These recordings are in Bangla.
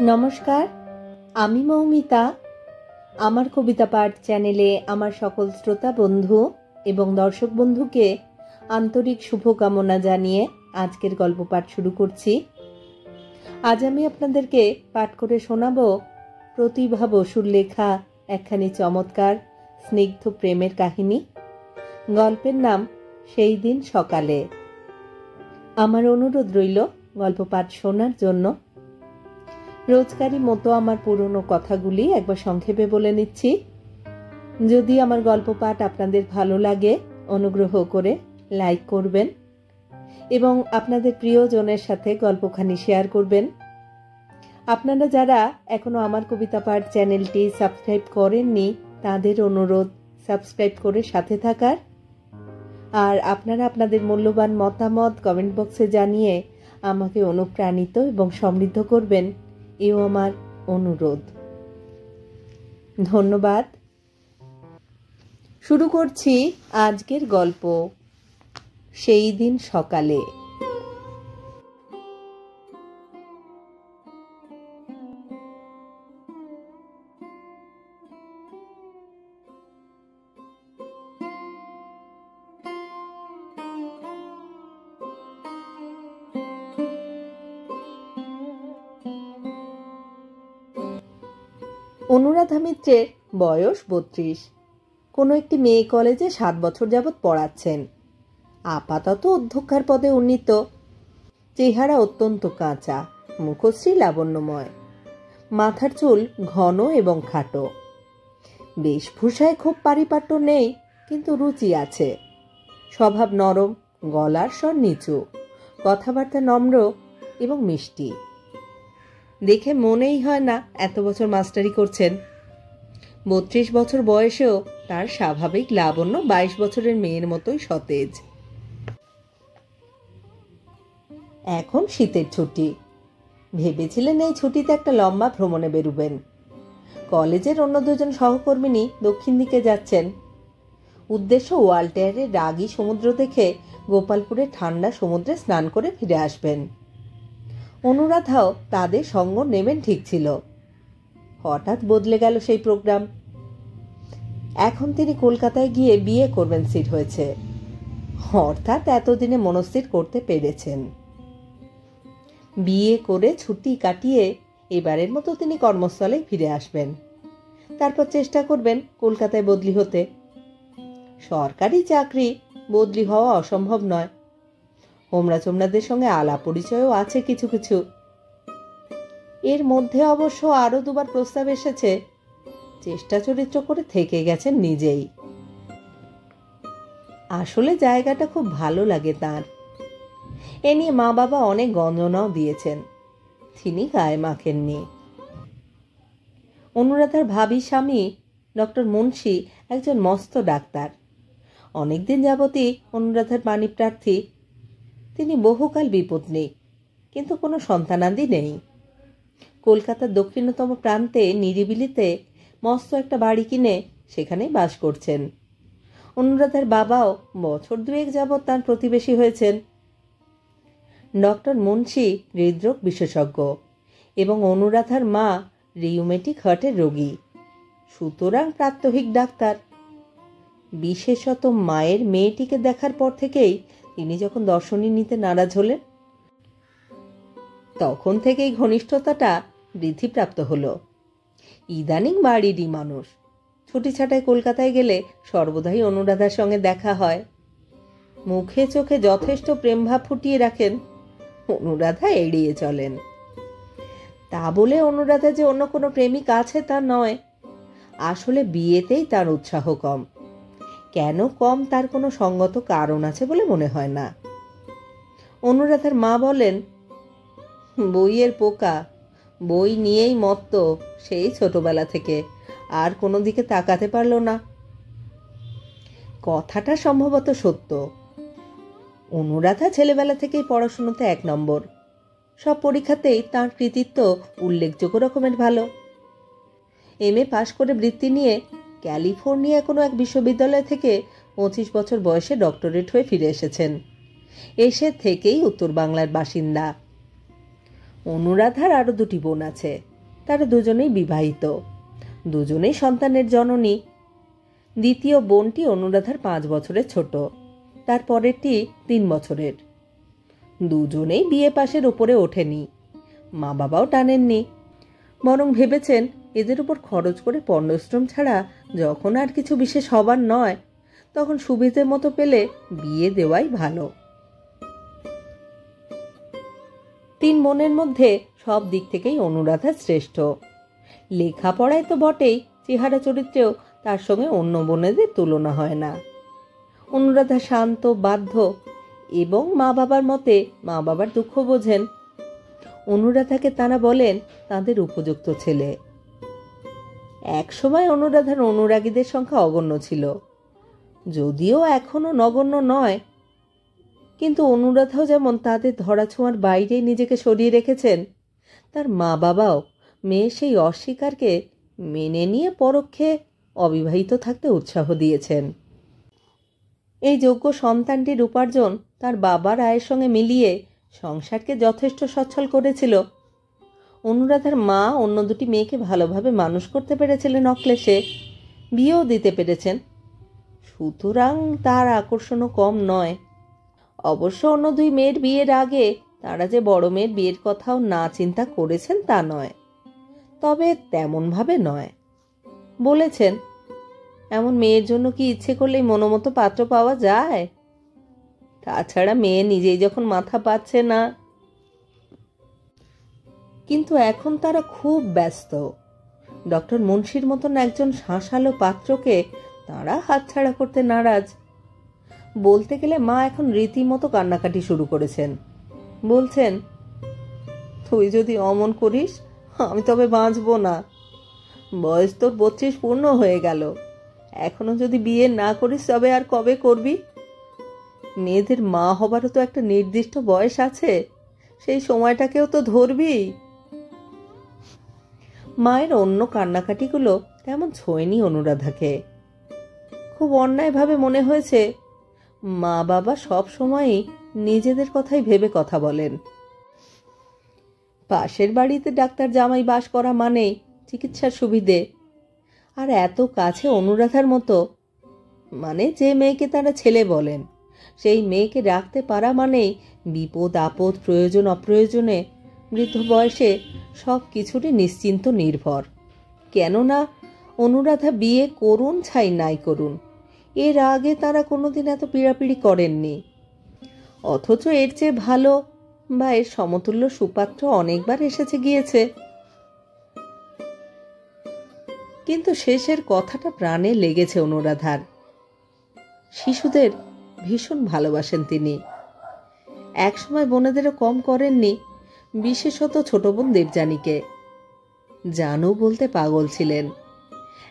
নমস্কার, আমি মৌমিতা। আমার কবিতা পাঠ চ্যানেলে আমার সকল শ্রোতা বন্ধু এবং দর্শক বন্ধুকে আন্তরিক শুভকামনা জানিয়ে আজকের গল্প পাঠ শুরু করছি। আজ আমি আপনাদেরকে পাঠ করে শোনাব প্রতিভা বসুর লেখা একখানি চমৎকার স্নিগ্ধ প্রেমের কাহিনী। গল্পের নাম সেই দিন সকালে। আমার অনুরোধ রইল গল্প পাঠ শোনার জন্য। রোজকারই মতো আমার পুরনো কথাগুলি একবার সংক্ষেপে বলে নিচ্ছি। যদি আমার গল্প পাঠ আপনাদের ভালো লাগে, অনুগ্রহ করে লাইক করবেন এবং আপনাদের প্রিয়জনের সাথে গল্পখানি শেয়ার করবেন। আপনারা যারা এখনো আমার কবিতা পাঠ চ্যানেলটি সাবস্ক্রাইব করেননি, তাদের অনুরোধ সাবস্ক্রাইব করে সাথে থাকার। আর আপনারা আপনাদের মূল্যবান মতামত কমেন্ট বক্সে জানিয়ে আমাকে অনুপ্রাণিত এবং সমৃদ্ধ করবেন, এও আমার অনুরোধ। ধন্যবাদ। শুরু করছি আজকের গল্প, সেই দিন সকালে। অনুরাধা মিত্রের বয়স 32। কোনো একটি মেয়ে কলেজে 7 বছর যাবৎ পড়াচ্ছেন। আপাতত অধ্যক্ষার পদে উন্নীত। চেহারা অত্যন্ত কাঁচা, মুখশ্রী লাবণ্যময়, মাথার চুল ঘন এবং খাটো। বেশভূষায় খুব পারিপাট্য নেই, কিন্তু রুচি আছে। স্বভাব নরম, গলার স্বর নিচু, কথাবার্তা নম্র এবং মিষ্টি। দেখে মনেই হয় না এত বছর মাস্টারি করছেন। 32 বছর বয়সেও তার স্বাভাবিক লাবণ্য 22 বছরের মেয়ের মতোই সতেজ। এখন শীতের ছুটি। ভেবেছিলেন এই ছুটিতে একটা লম্বা ভ্রমণে বেরুবেন। কলেজের অন্য 2জন সহকর্মিনী দক্ষিণ দিকে যাচ্ছেন। উদ্দেশ্য ওয়াল্টায়ারের রাগী সমুদ্র দেখে গোপালপুরের ঠান্ডা সমুদ্রে স্নান করে ফিরে আসবেন। অনুরাধাও তাদের সঙ্গ নেবেন ঠিক ছিল। হঠাৎ বদলে গেল সেই প্রোগ্রাম। এখন তিনি কলকাতায় গিয়ে বিয়ে করবেন স্থির হয়েছে, অর্থাৎ এতদিনে মনস্থির করতে পেরেছেন। বিয়ে করে ছুটি কাটিয়ে এবারের মতো তিনি কর্মস্থলে ফিরে আসবেন। তারপর চেষ্টা করবেন কলকাতায় বদলি হতে। সরকারি চাকরি বদলি হওয়া অসম্ভব নয়। হোমরা চোমরাদের সঙ্গে আলাপ পরিচয়ও আছে কিছু কিছু। এর মধ্যে অবশ্য আরো 2বার প্রস্তাব এসেছে। চেষ্টা চরিত্র করে থেকে গেছেন নিজেই। আসলে জায়গাটা খুব ভালো লাগে তার। এ নিয়ে মা বাবা অনেক গঞ্জনাও দিয়েছেন, তিনি গায়ে মাখেননি। অনুরাধার ভাবি স্বামী ডক্টর মুন্সি একজন মস্ত ডাক্তার। অনেকদিন যাবতই অনুরাধার পানি প্রার্থী। তিনি বহুকাল বিপত্নী, কিন্তু কোনো সন্তানাদি নেই। কলকাতার দক্ষিণতম প্রান্তে নিরিবিলিতে মস্ত একটা বাড়ি কিনে সেখানেই বাস করছেন। অনুরাধার বাবাও বছর 2 যাবৎ তার প্রতিবেশী হয়েছেন। ডক্টর মুন্সি হৃদরোগ বিশেষজ্ঞ এবং অনুরাধার মা রিউমেটিক হার্টের রোগী, সুতরাং প্রাত্যহিক ডাক্তার। বিশেষত মায়ের মেয়েটিকে দেখার পর থেকেই তিনি যখন দর্শনী নিতে নারাজ হলেন, তখন থেকেই ঘনিষ্ঠতাটা বৃদ্ধিপ্রাপ্ত হল। ইদানিং বাড়িরই মানুষ। ছুটি ছাটায় কলকাতায় গেলে সর্বদাই অনুরাধার সঙ্গে দেখা হয়। মুখে চোখে যথেষ্ট প্রেমভাব ফুটিয়ে রাখেন। অনুরাধা এড়িয়ে চলেন। তা বলে অনুরাধা যে অন্য কোনো প্রেমিক আছে তা নয়। আসলে বিয়েতেই তার উৎসাহ কম। কেন কম তার কোনো সঙ্গত কারণ আছে বলে মনে হয় না। অনুরাধার মা বলেন, বইয়ের পোকা, বই নিয়েই মত্ত সেই ছোটবেলা থেকে, আর কোনো দিকে তাকাতে পারল না। কথাটা সম্ভবত সত্য। অনুরাধা ছেলেবেলা থেকেই পড়াশোনাতে 1 নম্বর। সব পরীক্ষাতেই তার কৃতিত্ব উল্লেখযোগ্য রকমের ভালো। MA পাশ করে বৃত্তি নিয়ে ক্যালিফোর্নিয়া কোনো এক বিশ্ববিদ্যালয় থেকে 25 বছর বয়সে ডক্টরেট হয়ে ফিরে এসেছেন। এসে থেকেই উত্তর বাংলার বাসিন্দা। অনুরাধার আরো 2টি বোন আছে। তারা দুজনেই বিবাহিত, দুজনেই সন্তানের জননী। দ্বিতীয় বোনটি অনুরাধার 5 বছরের ছোট, তার পরেরটি 3 বছরের। দুজনেই বিয়ে পাশের ওপরে ওঠেনি, মা বাবাও টানেননি, বরং ভেবেছেন এদের উপর খরচ করে পণ্যশ্রম ছাড়া যখন আর কিছু বিশেষ হবার নয়, তখন সুবিধে মতো পেলে বিয়ে দেওয়াই ভালো। 3 বোনের মধ্যে সব দিক থেকেই অনুরাধা শ্রেষ্ঠ। লেখাপড়ায় তো বটেই, চেহারা চরিত্রেও তার সঙ্গে অন্য বোনেদের তুলনা হয় না। অনুরাধা শান্ত, বাধ্য এবং মা বাবার মতে মা বাবার দুঃখ বোঝেন। অনুরাধাকে তারা বলেন তাদের উপযুক্ত ছেলে। এক সময় অনুরাধার অনুরাগীদের সংখ্যা অগণ্য ছিল, যদিও এখনো নগণ্য নয়, কিন্তু অনুরাধাও যেমন তাদের ধরাছোঁয়ার বাইরে নিজেকে সরিয়ে রেখেছেন, তার মা বাবাও মেয়ে সেই অস্বীকারকে মেনে নিয়ে পরোক্ষে অবিবাহিত থাকতে উৎসাহ দিয়েছেন। এই যোগ্য সন্তানটির উপার্জন তার বাবার আয়ের সঙ্গে মিলিয়ে সংসারকে যথেষ্ট সচ্ছল করেছিল। অনুরাধার মা অন্য দুটি মেয়েকে ভালোভাবে মানুষ করতে পেরেছিলেন অক্লেশে, বিয়েও দিতে পেরেছেন, সুতরাং তার আকর্ষণও কম নয়। অবশ্য অন্য 2 মেয়ের বিয়ের আগে তারা যে বড় মেয়ের বিয়ের কথাও না চিন্তা করেছেন তা নয়, তবে তেমনভাবে নয়। বলেছেন, এমন মেয়ের জন্য কি ইচ্ছে করলেই মনোমতো পাত্র পাওয়া যায়? তাছাড়া মেয়ে নিজেই যখন মাথা পাচ্ছে না। কিন্তু এখন তারা খুব ব্যস্ত। ডক্টর মুন্সির মতন একজন শাঁসালো পাত্রকে তারা হাতছাড়া করতে নারাজ। বলতে গেলে মা এখন রীতিমতো কান্নাকাটি শুরু করেছেন। বলছেন, তুই যদি অমন করিস আমি তবে বাঁচব না। বয়স তোর 32 পূর্ণ হয়ে গেল, এখনো যদি বিয়ে না করিস তবে আর কবে করবি? মেয়েদের মা হবারও তো একটা নির্দিষ্ট বয়স আছে, সেই সময়টাকেও তো ধরবি। মায়ের অন্য কান্নাকাটিগুলো তেমন ছোঁয়নি অনুরাধাকে। খুব অন্যায়ভাবে মনে হয়েছে মা বাবা সব সময়ই নিজেদের কথাই ভেবে কথা বলেন। পাশের বাড়িতে ডাক্তার জামাই বাস করা মানেই চিকিৎসার সুবিধে, আর এত কাছে অনুরাধার মতো, মানে যে মেয়েকে তারা ছেলে বলেন, সেই মেয়েকে রাখতে পারা মানেই বিপদ আপদ, প্রয়োজন অপ্রয়োজনে বৃদ্ধ বয়সে সব কিছুরই নিশ্চিন্ত নির্ভর। কেননা অনুরাধা বিয়ে করুন ছাই নাই করুন, এর আগে তারা কোনোদিন এত পীড়াপিড়ি করেননি। অথচ এর চেয়ে ভালো বা এর সমতুল্য সুপাত্র অনেকবার এসেছে গিয়েছে। কিন্তু শেষের কথাটা প্রাণে লেগেছে অনুরাধার। শিশুদের ভীষণ ভালোবাসেন তিনি। একসময় বোনেদেরও কম করেননি, বিশেষত ছোট বোন দেবযানীকে। জানু বলতে পাগল ছিলেন।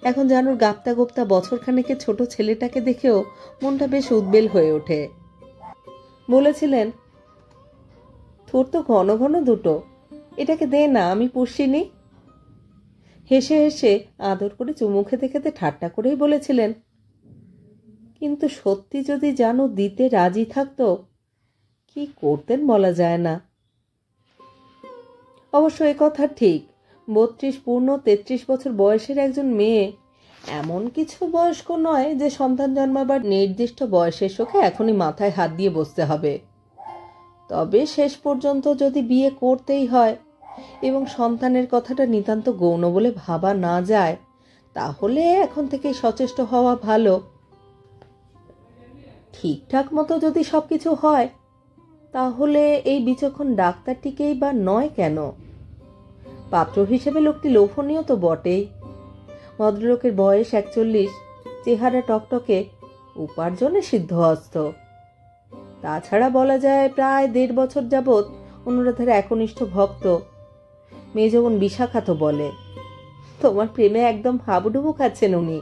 এখন জানুর গাপ্তা গোপ্তা বছরখানেকের ছোট ছেলেটাকে দেখেও মনটা বেশ উদ্বেল হয়ে ওঠে। বলেছিলেন, তোর তো ঘন ঘন দুটো, এটাকে দে না, আমি পুষিনি। হেসে হেসে আদর করে চুমু খেতে খেতে ঠাট্টা করেই বলেছিলেন, কিন্তু সত্যি যদি জানু দিতে রাজি থাকতো, কি করতেন বলা যায় না। অবশ্য এ কথা ঠিক, 32 পূর্ণ 33 বছর বয়সের একজন মেয়ে এমন কিছু বয়স্ক নয় যে সন্তান জন্মাবার নির্দিষ্ট বয়সের শোকে এখনই মাথায় হাত দিয়ে বসতে হবে। তবে শেষ পর্যন্ত যদি বিয়ে করতেই হয় এবং সন্তানের কথাটা নিতান্ত গৌণ বলে ভাবা না যায়, তাহলে এখন থেকেই সচেষ্ট হওয়া ভালো। ঠিকঠাক মতো যদি সবকিছু হয়, তাহলে এই বিচক্ষণ ডাক্তারটিকেই বা নয় কেন? পাত্র হিসেবে লোকটি লোভনীয় তো বটেই। ভদ্রলোকের বয়স 41, চেহারা টকটকে, উপার্জনে সিদ্ধহস্ত। তাছাড়া বলা যায় প্রায় 1.5 বছর যাবৎ অনুরাধার একনিষ্ঠ ভক্ত। মেয়ে যেমন বিশাখা তো বলে, তোমার প্রেমে একদম হাবুডুবু খাচ্ছেন উনি।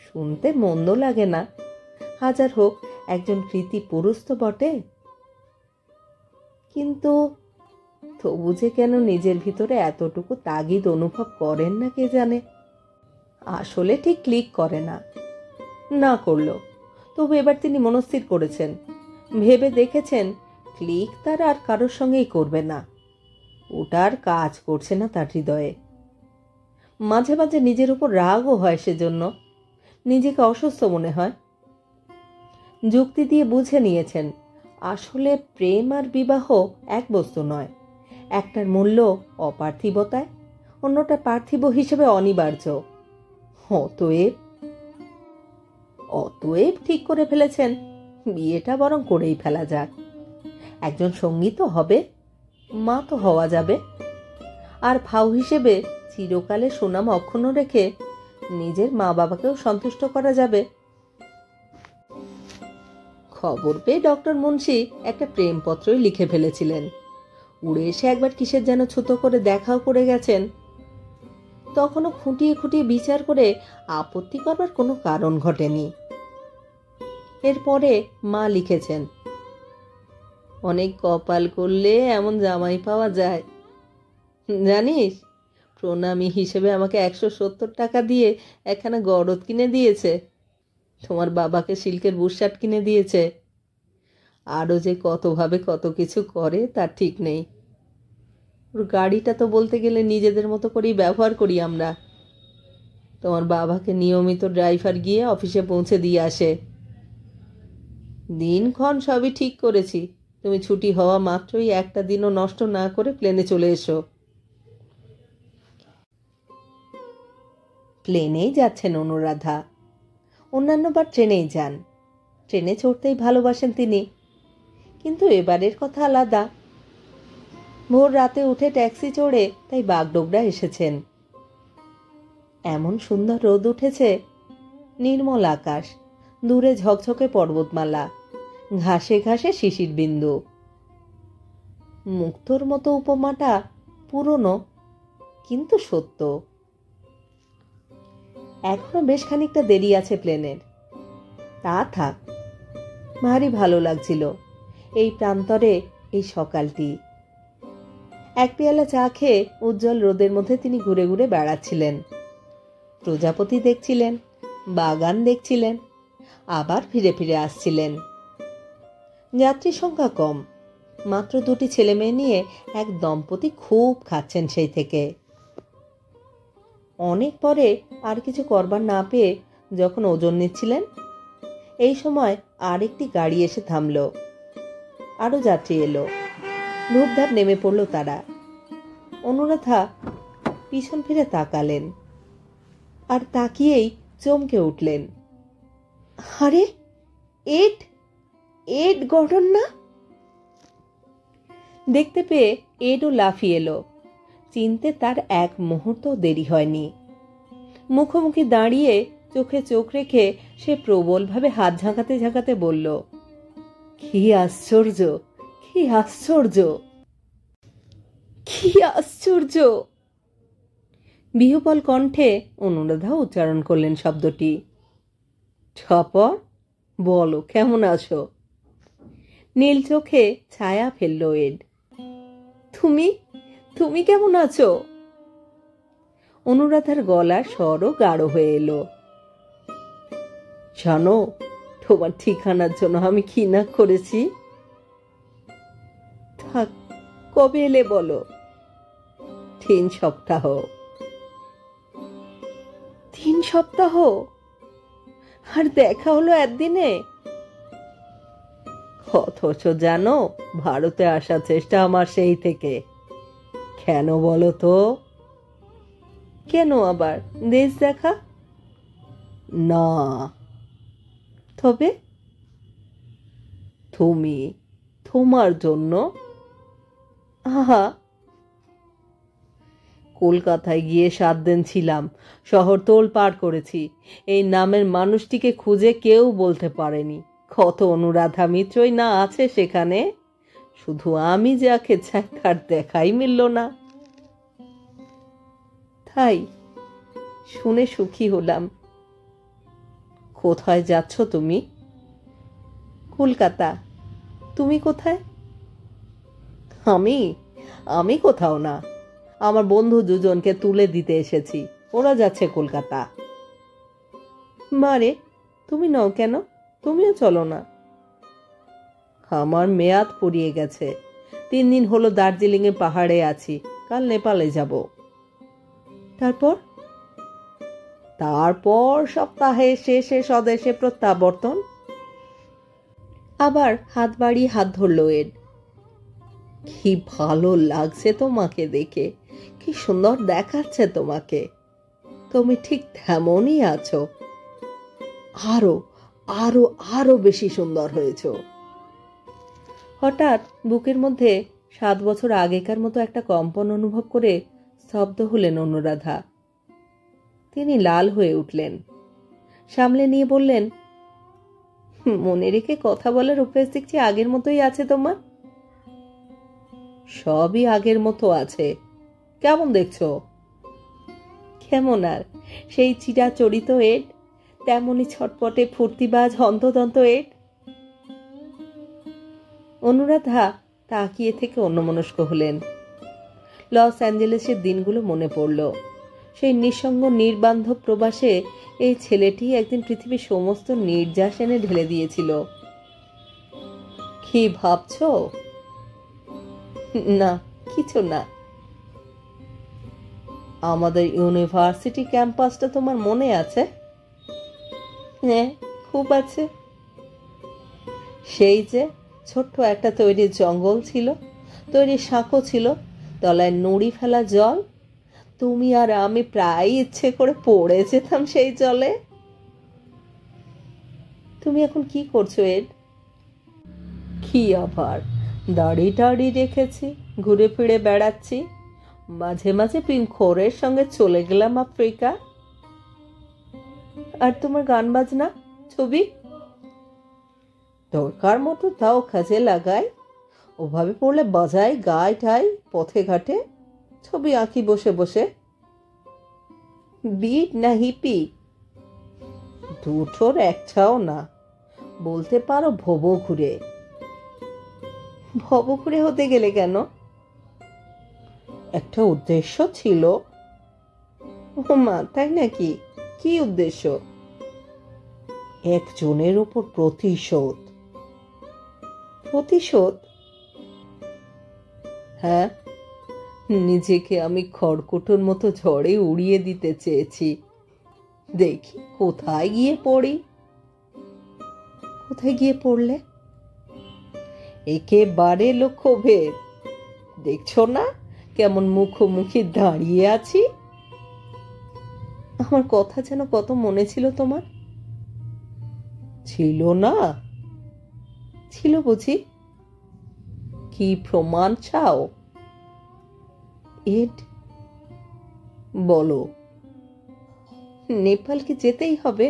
শুনতে মন্দ লাগে না, হাজার হোক একজন কৃতী পুরুষ তো বটে। কিন্তু তবু যে কেন নিজের ভিতরে এতটুকু তাগিদ অনুভব করেন না কে জানে। আসলে ঠিক ক্লিক করে না, না করলো। তবু এবার তিনি মনস্থির করেছেন, ভেবে দেখেছেন ক্লিক তার আর কারোর সঙ্গেই করবে না। ওটার কাজ করছে না তার হৃদয়ে। মাঝে মাঝে নিজের উপর রাগও হয়, সেজন্য নিজেকে অসুস্থ মনে হয়। যুক্তি দিয়ে বুঝে নিয়েছেন আসলে প্রেম আর বিবাহ এক বস্তু নয়, একটার মূল্য অপার্থিবতায়, অন্যটা পার্থিব হিসেবে অনিবার্য। অতএব অতএব ঠিক করে ফেলেছেন বিয়েটা বরং করেই ফেলা যাক। একজন সঙ্গী তো হবে, মা তো হওয়া যাবে, আর ভাউ হিসেবে চিরকালে সুনাম অক্ষুণ্ণ রেখে নিজের মা বাবাকেও সন্তুষ্ট করা যাবে। খবর পেয়ে ডক্টর মুন্সি একটা প্রেমপত্রই লিখে ফেলেছিলেন। উড়ে এসে একবার কিসের যেন ছুতো করে দেখাও করে গেছেন। তখনও খুঁটিয়ে খুঁটিয়ে বিচার করে আপত্তি করবার কোনো কারণ ঘটেনি। এরপরে মা লিখেছেন, অনেক কপাল করলে এমন জামাই পাওয়া যায়। জানিস, প্রণামী হিসেবে আমাকে 170 টাকা দিয়ে একখানা গরদ কিনে দিয়েছে, তোমার বাবাকে সিল্কের বুশশার্ট কিনে দিয়েছে, আরও যে কতভাবে কত কিছু করে তার ঠিক নেই। ওর গাড়িটা তো বলতে গেলে নিজেদের মতো করেই ব্যবহার করি আমরা। তোমার বাবাকে নিয়মিত ড্রাইভার গিয়ে অফিসে পৌঁছে দিয়ে আসে। দিনক্ষণ সবই ঠিক করেছি, তুমি ছুটি হওয়া মাত্রই একটা দিনও নষ্ট না করে প্লেনে চলে এসো। প্লেনেই যাচ্ছেন অনুরাধা, অন্যান্যবার ট্রেনেই যান। ট্রেনে চড়তেই ভালোবাসেন তিনি, কিন্তু এবারের কথা আলাদা। ভোর রাতে উঠে ট্যাক্সি চড়ে তাই বাগডোগরা এসেছেন। এমন সুন্দর রোদ উঠেছে, নির্মল আকাশ, দূরে ঝকঝকে পর্বতমালা, ঘাসে ঘাসে শিশির বিন্দু। মুক্তোর মতো উপমাটা পুরনো কিন্তু সত্য। এখনো বেশ খানিকটা দেরি আছে প্লেনের। তা থাক, ভারী ভালো লাগছিল এই প্রান্তরে এই সকালটি। এক পেয়ালা চা খেয়ে উজ্জ্বল রোদের মধ্যে তিনি ঘুরে ঘুরে বেড়াচ্ছিলেন। প্রজাপতি দেখছিলেন, বাগান দেখছিলেন, আবার ফিরে ফিরে আসছিলেন। যাত্রী সংখ্যা কম, মাত্র 2টি ছেলে মেয়ে নিয়ে এক দম্পতি খুব খাচ্ছেন সেই থেকে। অনেক পরে আর কিছু করবার না পেয়ে যখন ওজন নিচ্ছিলেন, এই সময় আরেকটি গাড়ি এসে থামল। আরো যাত্রী এলো, ধূপধাপ নেমে পড়ল তারা। অনুরাধা পিছন ফিরে তাকালেন, আর তাকিয়েই চমকে উঠলেন। আরে, এড গর্ডন না? দেখতে পেয়ে এডও লাফিয়ে এলো। চিনতে তার এক মুহূর্ত দেরি হয়নি। মুখোমুখি দাঁড়িয়ে চোখে চোখ রেখে সে প্রবলভাবে হাত ঝাঁকাতে ঝাঁকাতে বলল, কি আশ্চর্য, কি আশ্চর্য, কি আশ্চর্য! বিহ্বল কণ্ঠে অনুরাধা উচ্চারণ করলেন শব্দটি। ঠপর, বলো কেমন আছো? নীল চোখে ছায়া ফেলল এড। তুমি তুমি কেমন আছো? অনুরাধার গলার স্বরও গাঢ় হয়ে এলো। জানো, তোমার ঠিকানার জন্য আমি কি না করেছি। থাক, কবে এলে বলো? 3 সপ্তাহ। 3 সপ্তাহ? আর দেখা হলো একদিনে? অথচ জানো, ভারতে আসার চেষ্টা আমার সেই থেকে। কেন বলো তো? কেন আবার দেশ দেখা? না। তবে তুমি, তোমার জন্য। আহা, কলকাতায় গিয়ে 7 দিন ছিলাম, শহর তোলপাড় করেছি। এই নামের মানুষটিকে খুঁজে কেউ বলতে পারেনি। কত অনুরাধা মিত্রই না আছে সেখানে, শুধু আমি যাকে চাই তার দেখাই মিলল না। তাই শুনে সুখী হলাম। কোথায় যাচ্ছ তুমি? কলকাতা। তুমি কোথায়? আমি আমি কোথাও না, আমার বন্ধু দুজনকে তুলে দিতে এসেছি, ওরা যাচ্ছে কলকাতা। মারে, তুমি নাও কেন? তুমিও চলো না। আমার মেয়াদ ফুরিয়ে গেছে, 3 দিন হলো দার্জিলিংয়ে পাহাড়ে আছি, কাল নেপালে যাব। তারপর তারপর সপ্তাহে শেষে স্বদেশে প্রত্যাবর্তন। আবার হাত বাড়িয়ে হাত ধরল এড। কি ভালো লাগছে তোমাকে দেখে, কি সুন্দর দেখাচ্ছে তোমাকে, তুমি ঠিক তেমনই আছো, আরো আরো আরো বেশি সুন্দর হয়েছ। হঠাৎ বুকের মধ্যে 7 বছর আগেকার মতো একটা কম্পন অনুভব করে স্তব্ধ হলেন অনুরাধা। তিনি লাল হয়ে উঠলেন, সামলে নিয়ে বললেন, মনে রেখে কথা বলার অভ্যেস দেখছি আগের মতোই আছে তোমার। সবই আগের মতো আছে, কেমন দেখছো? কেমন আর, সেই চিরাচরিত এড, তেমনই ছটপটে ফুর্তিবাজ হন্তদন্ত এড। অনুরাধা তাকিয়ে থেকে অন্যমনস্ক হলেন। লস অ্যাঞ্জেলেসের দিনগুলো মনে পড়ল। সেই নিঃসঙ্গ নির্বান্ধব প্রবাসে এই ছেলেটি একদিন পৃথিবীর সমস্ত নির্যাস এনে ঢেলে দিয়েছিল। কি ভাবছ? না, কিছু না। আমাদের ইউনিভার্সিটি ক্যাম্পাসটা তোমার মনে আছে? হ্যাঁ, খুব আছে। সেই যে ছোট্ট একটা তৈরি জঙ্গল ছিল, তৈরি সাঁকো ছিল, তলায় নুড়ি ফেলা জল, তুমি আর আমি প্রায় ইচ্ছে করে পড়ে যেতাম সেই জলে। তুমি এখন কি করছো এড? কি আবার, দাড়ি টাড়ি রেখেছি, ঘুরে ফিরে বেড়াচ্ছি, মাঝে মাঝে পিংখোরের সঙ্গে চলে গেলাম আফ্রিকা। আর তোমার গান বাজনা, ছবি? দরকার মতো তাও কাজে লাগাই, ওভাবে পড়লে বাজাই, গাই ঠাই, পথে ঘাটে ছবি আঁকি বসে বসে। বিট না হিপি? দুটোর একটাও না, বলতে পারো ভব ঘুরে। ভব ঘুরে হতে গেলে কেন? একটা উদ্দেশ্য ছিল। মা, তাই নাকি? কি উদ্দেশ্য? একজনের উপর প্রতিশোধ। প্রতিশোধ? হ্যাঁ, নিজেকে আমি খড়কুটোর মতো ঝড়ে উড়িয়ে দিতে চেয়েছি। দেখি কোথায় গিয়ে পড়ি। কোথায় গিয়ে পড়লে? একেবারে লক্ষ্যভেদ। দেখছো না কেমন মুখোমুখি দাঁড়িয়ে আছি? আমার কথা যেন কত মনে ছিল তোমার। ছিল না? ছিল বুঝি? কি প্রমাণ চাও? এড, বলো। নেপাল কি যেতেই হবে?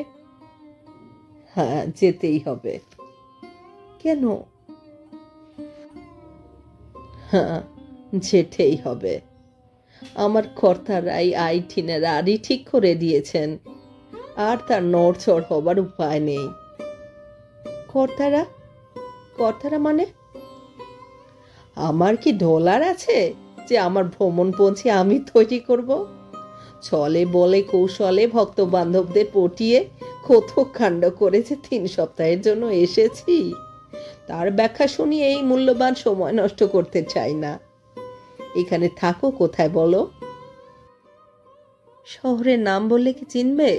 হ্যাঁ, যেতেই হবে। কেন? হ্যাঁ, যেতেই হবে। আমার কর্তারাই আইটিনারারি ঠিক করে দিয়েছেন, আর তার নড়চড় হবার উপায় নেই। কর্তারা? কর্তারা মানে? আমার কি ডলার আছে যে আমার ভ্রমণপঞ্জি আমি তৈরি করব? ছলে বলে কৌশলে ভক্ত বান্ধবদের পটিয়ে কতক কাণ্ড করেছে 3 সপ্তাহের জন্য এসেছি, তার ব্যাখ্যা শুনিয়ে এই মূল্যবান সময় নষ্ট করতে চাই না। এখানে থাকো কোথায় বলো? শহরের নাম বললে কি চিনবে?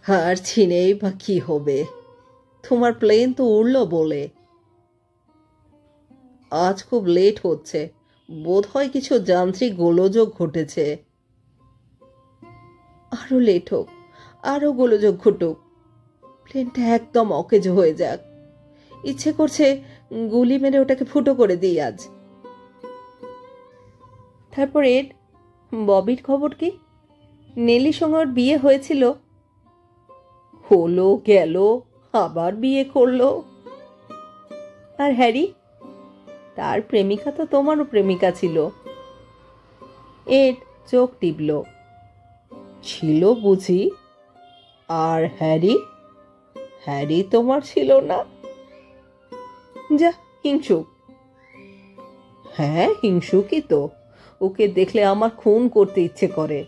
আর চিনেই বা কি হবে, তোমার প্লেন তো উড়লো বলে। আজ খুব লেট হচ্ছে, বোধহয় কিছু যান্ত্রিক গোলযোগ ঘটেছে। আরো লেট হোক, আরো গোলযোগ ঘটুক, প্লেনটা একদম অকেজ হয়ে যাক। ইচ্ছে করছে গুলি মেরে ওটাকে ফুটো করে দিই আজ। তারপর এড, ববির খবর কি? নেলির সঙ্গে ওর বিয়ে হয়েছিল, হলো গেল, আবার বিয়ে করলো। আর হ্যারি? তার প্রেমিকা তো তোমারও প্রেমিকা ছিল। এড চোখ টিপল। ছিল বুঝি? আর হ্যারি? হ্যারি তোমার ছিল না? যা, হিংসুক। হ্যাঁ, হিংসুকই তো। ওকে দেখলে আমার খুন করতে ইচ্ছে করে।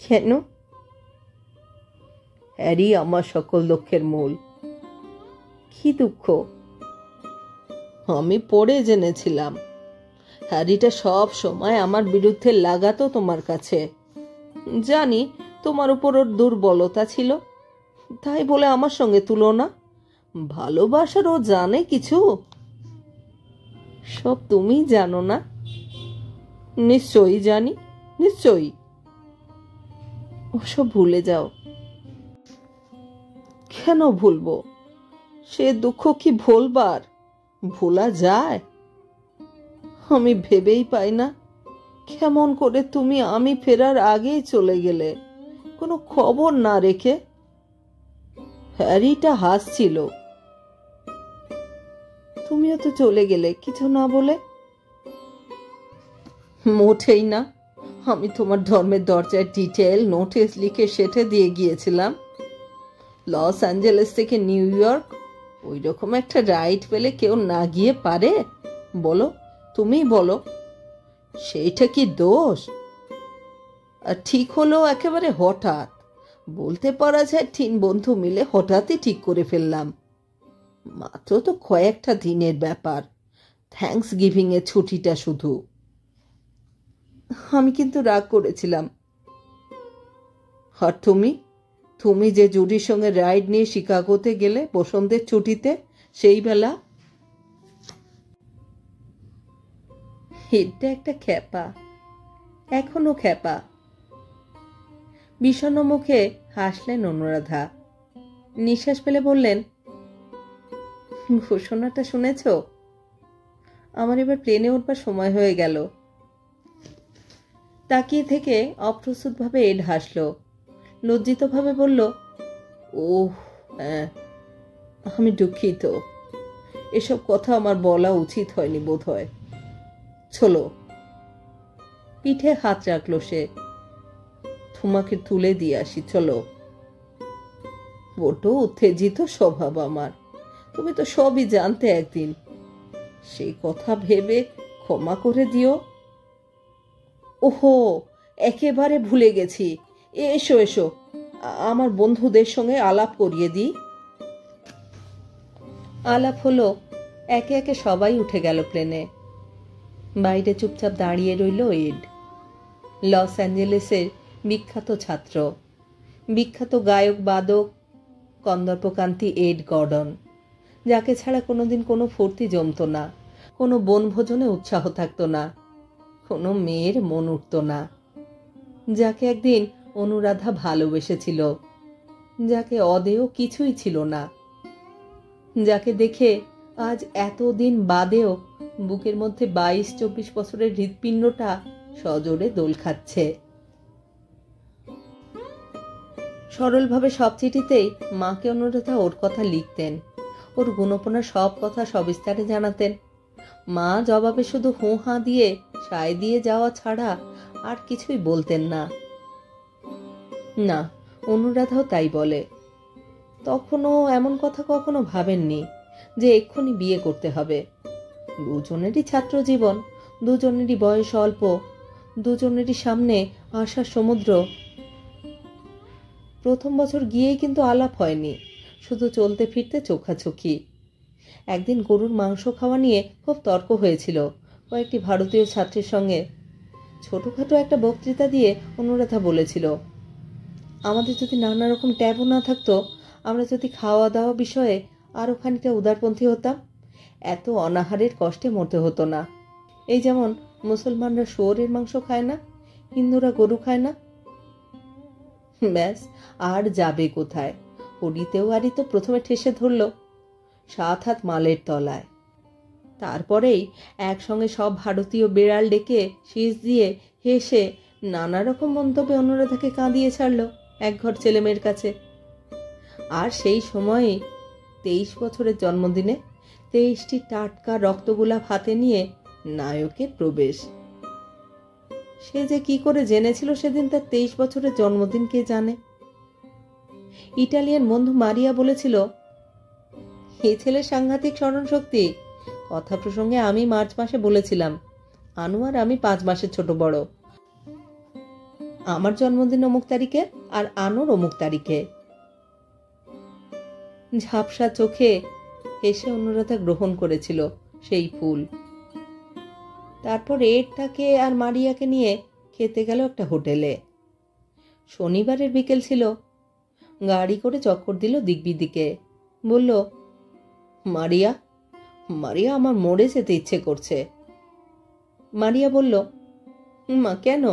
কেন? হ্যারি আমার সকল দুঃখের মূল। কি দুঃখ? আমি পড়ে জেনেছিলাম হ্যারিটা সব সময় আমার বিরুদ্ধে লাগাতো তোমার কাছে। জানি তোমার উপর ওর দুর্বলতা ছিল, তাই বলে আমার সঙ্গে তুলনা। ভালোবাসার ও জানে কিছু? সব তুমি জানো না? নিশ্চয়ই জানি, নিশ্চয়ই। ওসব ভুলে যাও। কেন ভুলবো? সে দুঃখ কি ভুলবার? ভোলা যায়? আমি ভেবেই পাই না কেমন করে তুমি আমি ফেরার আগেই চলে গেলে, কোনো খবর না রেখে। হ্যারিটা হাসছিল, তুমিও তো চলে গেলে কিছু না বলে। মোটেই না। আমি তোমার ধর্মের দরজায় ডিটেল নোটিশ লিখে সেটে দিয়ে গিয়েছিলাম। লস অ্যাঞ্জেলেস থেকে নিউ ইয়র্ক ওই রকম একটা রাইড পেলে কেউ না গিয়ে পারে? বলো, তুমিই বলো। সেইটা কি দোষ? আর ঠিক হলো একেবারে হঠাৎ। বলতে পারা যায় 3 বন্ধু মিলে হঠাৎই ঠিক করে ফেললাম। মাত্র তো কয়েকটা দিনের ব্যাপার, থ্যাঙ্কস গিভিং এর ছুটিটা শুধু। আমি কিন্তু রাগ করেছিলাম। আর তুমি তুমি যে জুডির সঙ্গে রাইড নিয়ে শিকাগোতে গেলে বসন্তের ছুটিতে, সেই বেলা। এটা একটা খ্যাপা, এখনো খ্যাপা। বিষণ্ণ মুখে হাসলেন অনুরাধা। নিঃশ্বাস ফেলে বললেন, ঘোষণাটা শুনেছ? আমার এবার প্লেনে উঠবার সময় হয়ে গেল। তাকিয়ে থেকে অপ্রস্তুতভাবে এড হাসল, লজ্জিতভাবে বলল, ওহ হ্যাঁ, আমি দুঃখিত। এসব কথা আমার বলা উচিত হয়নি বোধ হয়। চলো। পিঠে হাত রাখলো সে। তোমাকে তুলে দিয়ে আসি, চলো। বড্ড উত্তেজিত স্বভাব আমার, তুমি তো সবই জানতে একদিন। সেই কথা ভেবে ক্ষমা করে দিও। ওহো, একেবারে ভুলে গেছি। এসো এসো, আমার বন্ধুদের সঙ্গে আলাপ করিয়ে দিই। আলাপ হলো। একে একে সবাই উঠে গেল প্লেনে। বাইরে চুপচাপ দাঁড়িয়ে রইল এড, লস অ্যাঞ্জেলেসের বিখ্যাত ছাত্র, বিখ্যাত গায়ক বাদক কন্দর্পকান্তি এড গর্ডন, যাকে ছাড়া কোনোদিন কোনো ফুর্তি জমত না, কোনো বনভোজনে উৎসাহ থাকত না, কোনো মেয়ের মন উঠত না, যাকে একদিন অনুরাধা ভালোবেসেছিল, যাকে অদেয় কিছুই ছিল না, যাকে দেখে আজ এতদিন বাদেও বুকের মধ্যে 22-24 বছরের হৃৎপিণ্ডটা সজোরে দোল খাচ্ছে। সরলভাবে সব চিঠিতেই মাকে অনুরাধা ওর কথা লিখতেন, ওর গুণপনা সব কথা সবিস্তারে জানাতেন। মা জবাবে শুধু হুঁ হাঁ দিয়ে সায় দিয়ে যাওয়া ছাড়া আর কিছুই বলতেন না। না, অনুরাধাও তাই বলে। তখনও এমন কথা কখনো ভাবেননি যে এক্ষুনি বিয়ে করতে হবে। দুজনেরই ছাত্র জীবন, দুজনেরই বয়স অল্প, দুজনেরই সামনে আশার সমুদ্র। প্রথম বছর গিয়েই কিন্তু আলাপ হয়নি, শুধু চলতে ফিরতে চোখাচোখি। একদিন গরুর মাংস খাওয়া নিয়ে খুব তর্ক হয়েছিল কয়েকটি ভারতীয় ছাত্রের সঙ্গে। ছোটখাটো একটা বক্তৃতা দিয়ে অনুরাধা বলেছিল, আমাদের যদি নানা রকম ট্যাবও না থাকতো, আমরা যদি খাওয়া দাওয়া বিষয়ে আরও খানিকটা উদারপন্থী হতাম, এত অনাহারের কষ্টে মরতে হতো না। এই যেমন মুসলমানরা শুয়োরের মাংস খায় না, হিন্দুরা গরু খায় না। ব্যাস, আর যাবে কোথায়? হরিতেও আরই তো প্রথমে ঠেসে ধরল 7 হাত মালের তলায়। তারপরেই একসঙ্গে সব ভারতীয় বেড়াল ডেকে শীষ দিয়ে হেসে নানা রকম মন্তব্যে অনুরাধাকে কাঁদিয়ে ছাড়ল একঘর ছেলেমেয়ের কাছে। আর সেই সময়ে 23 বছরের জন্মদিনে 23টি টাটকা রক্তগোলাপ হাতে নিয়ে নায়কের প্রবেশ। সে যে কি করে জেনেছিল সেদিন তার 23 বছরের জন্মদিন কে জানে। ইটালিয়ান বন্ধু মারিয়া বলেছিল, এই ছেলের সাংঘাতিক স্মরণ শক্তি। কথা প্রসঙ্গে আমি মার্চ মাসে বলেছিলাম, আনু আর আমি 5 মাসের ছোট বড়। আমার জন্মদিন অমুক তারিখে আর আনুর অমুক তারিখে। ঝাপসা চোখে হেসে অনুরাধা গ্রহণ করেছিল সেই ফুল। তারপর এডটাকে আর মারিয়াকে নিয়ে খেতে গেল একটা হোটেলে। শনিবারের বিকেল ছিল। গাড়ি করে চক্কর দিল দিকবিদিকে। বলল, মারিয়া মারিয়া আমার মরে যেতে ইচ্ছে করছে। মারিয়া বলল, মা কেন?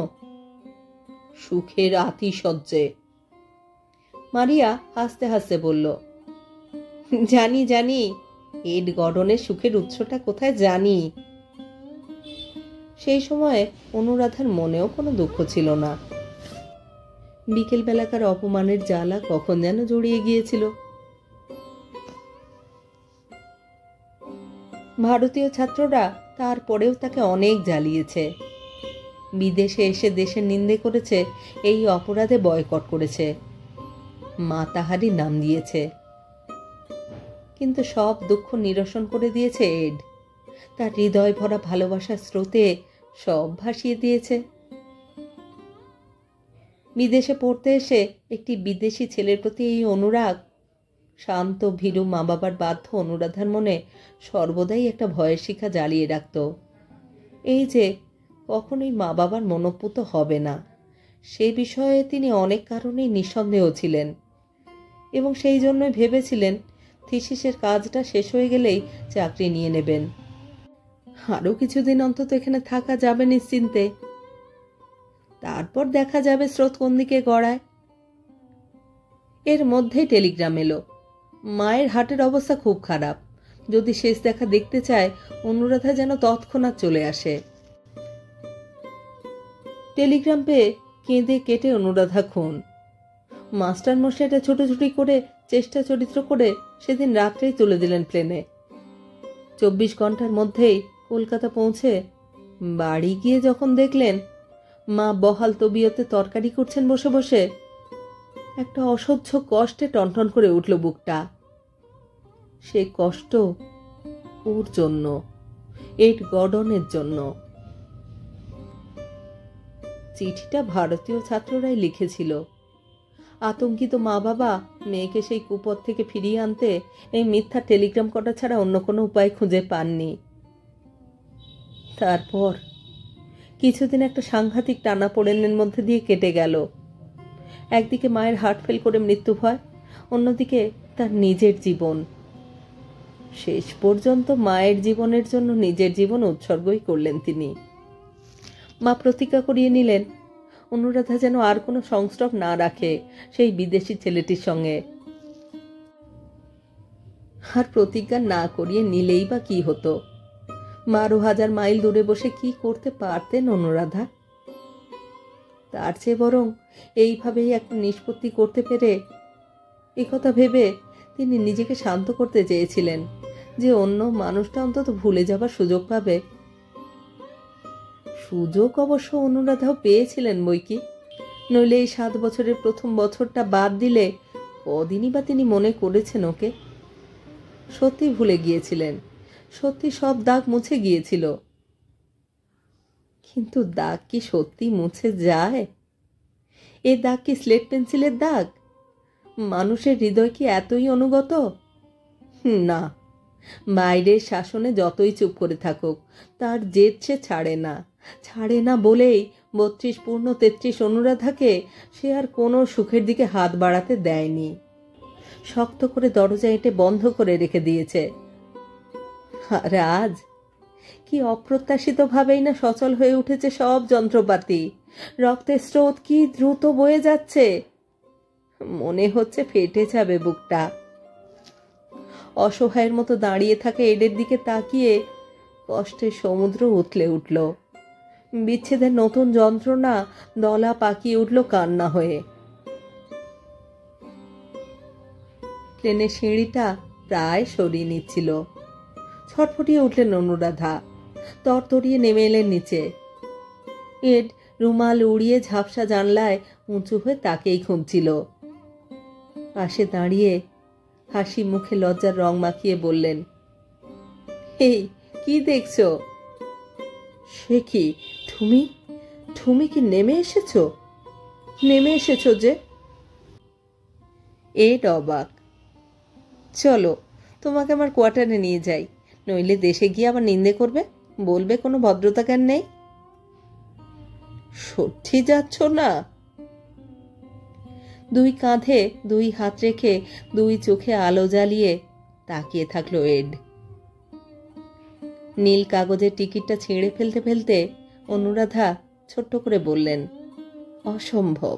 সুখের আতিশয্যে। মারিয়া হাসতে হাসতে বলল, জানি জানি, এড গর্ডনের সুখের উৎসটা কোথায় জানি। সেই সময়ে অনুরাধার মনেও কোনো দুঃখ ছিল না। বিকেল বেলাকার অপমানের জ্বালা কখন যেন জড়িয়ে গিয়েছিল। ভারতীয় ছাত্ররা তারপরেও তাকে অনেক জ্বালিয়েছে। বিদেশে এসে দেশের নিন্দে করেছে, এই অপরাধে বয়কট করেছে, মাতাহারি নাম দিয়েছে। কিন্তু সব দুঃখ নিরসন করে দিয়েছে এড। তার হৃদয় ভরা ভালোবাসার স্রোতে সব ভাসিয়ে দিয়েছে। বিদেশে পড়তে এসে একটি বিদেশি ছেলের প্রতি এই অনুরাগ শান্ত ভীরু মা বাবার বাধ্য অনুরাধার মনে সর্বদাই একটা ভয়ের শিখা জ্বালিয়ে রাখত। এই যে কখনোই মা বাবার মনোপুত হবে না, সে বিষয়ে তিনি অনেক কারণেই নিঃসন্দেহ ছিলেন এবং সেই জন্যই ভেবেছিলেন থিসিসের কাজটা শেষ হয়ে গেলেই চাকরি নিয়ে নেবেন। আরও কিছুদিন অন্তত এখানে থাকা যাবে নিশ্চিন্তে, তারপর দেখা যাবে স্রোত কোন দিকে গড়ায়। এর মধ্যেই টেলিগ্রাম এলো, মায়ের হার্টের অবস্থা খুব খারাপ, যদি শেষ দেখা দেখতে চায় অনুরাধা যেন তৎক্ষণাৎ চলে আসে। টেলিগ্রাম পেয়ে কেঁদে কেটে অনুরাধা খুন। মাস্টার মশাইটা ছোটাছুটি করে চেষ্টা চরিত্র করে সেদিন রাত্রেই তুলে দিলেন প্লেনে। 24 ঘন্টার মধ্যেই কলকাতা পৌঁছে বাড়ি গিয়ে যখন দেখলেন মা বহাল তবিয়তে তরকারি করছেন বসে বসে, একটা অসহ্য কষ্টে টনটন করে উঠল বুকটা। সে কষ্ট ওর জন্য, এড গর্ডনের জন্য। চিঠিটা ভারতীয় ছাত্ররাই লিখেছিল। আতঙ্কিত মা বাবা মেয়েকে সেই কুপথ থেকে ফিরিয়ে আনতে এই মিথ্যা টেলিগ্রাম করা ছাড়া অন্য কোনো উপায় খুঁজে পাননি। তারপর কিছুদিন একটা সাংঘাতিক টানাপোড়েনের মধ্যে দিয়ে কেটে গেল। একদিকে মায়ের হার্ট ফেল করে মৃত্যু ভয়, অন্যদিকে তার নিজের জীবন। শেষ পর্যন্ত মায়ের জীবনের জন্য নিজের জীবন উৎসর্গই করলেন তিনি। মা প্রতিজ্ঞা করিয়ে নিলেন অনুরাধা যেন আর কোনো সংস্রব না রাখে সেই বিদেশি ছেলেটির সঙ্গে। আর প্রতিজ্ঞা না করিয়ে নিলেই বা কি হতো? 12,000 মাইল দূরে বসে কি করতে পারতেন অনুরাধা? তার চেয়ে বরং এইভাবেই একটা নিষ্পত্তি করতে পেরে, একথা ভেবে তিনি নিজেকে শান্ত করতে চেয়েছিলেন যে অন্য মানুষটা অন্তত ভুলে যাবার সুযোগ পাবে। সুযোগ অবশ্য অনুরাধাও পেয়েছিলেন বইকি, নইলে এই 7 বছরের প্রথম বছরটা বাদ দিলে কদিনই বা তিনি মনে করেছেন ওকে? সত্যি ভুলে গিয়েছিলেন, সত্যি সব দাগ মুছে গিয়েছিল। কিন্তু দাগ কি সত্যি মুছে যায়? এ দাগ কি স্লেট পেন্সিলের দাগ? মানুষের হৃদয় কি এতই অনুগত? না, বাইরের শাসনে যতই চুপ করে থাকুক, তার জেদ সে ছাড়ে না। ছাড়ে না বলেই 32 পূর্ণ 33 অনুরাধাকে সে আর কোনো সুখের দিকে হাত বাড়াতে দেয়নি। শক্ত করে দরজা এঁটে বন্ধ করে রেখে দিয়েছে। আর আজ কি অপ্রত্যাশিতভাবেই না সচল হয়ে উঠেছে সব যন্ত্রপাতি। রক্তের স্রোত কি দ্রুত বয়ে যাচ্ছে, মনে হচ্ছে ফেটে যাবে বুকটা। অসহায়ের মতো দাঁড়িয়ে থাকে এডের দিকে তাকিয়ে কষ্টের সমুদ্র উথলে উঠল। বিচ্ছেদের নতুন যন্ত্রণা দলা পাকিয়ে উঠল কান্না হয়ে। প্লেনের সিঁড়িটা প্রায় সরিয়ে নিচ্ছিল। ছটফটিয়ে উঠলেন অনুরাধা, তরতরিয়ে নেমে এলেন নিচে। এড রুমাল উড়িয়ে ঝাপসা জানলায় উঁচু হয়ে তাকেই খুঁজছিল। পাশে দাঁড়িয়ে হাসি মুখে লজ্জার রং মাখিয়ে বললেন, এই কি দেখছো? সে কি, তুমি তুমি কি নেমে এসেছো? নেমে এসেছো যে? এড অবাক। চলো তোমাকে আমার কোয়ার্টারে নিয়ে যাই, নইলে দেশে গিয়ে আবার নিন্দে করবে, বলবে কোনো ভদ্রতা জ্ঞান নেই। সত্যি যাচ্ছ না? দুই কাঁধে দুই হাত রেখে দুই চোখে আলো জ্বালিয়ে তাকিয়ে থাকলো এড। নীল কাগজের টিকিটটা ছিঁড়ে ফেলতে ফেলতে অনুরাধা ছোট্ট করে বললেন, অসম্ভব।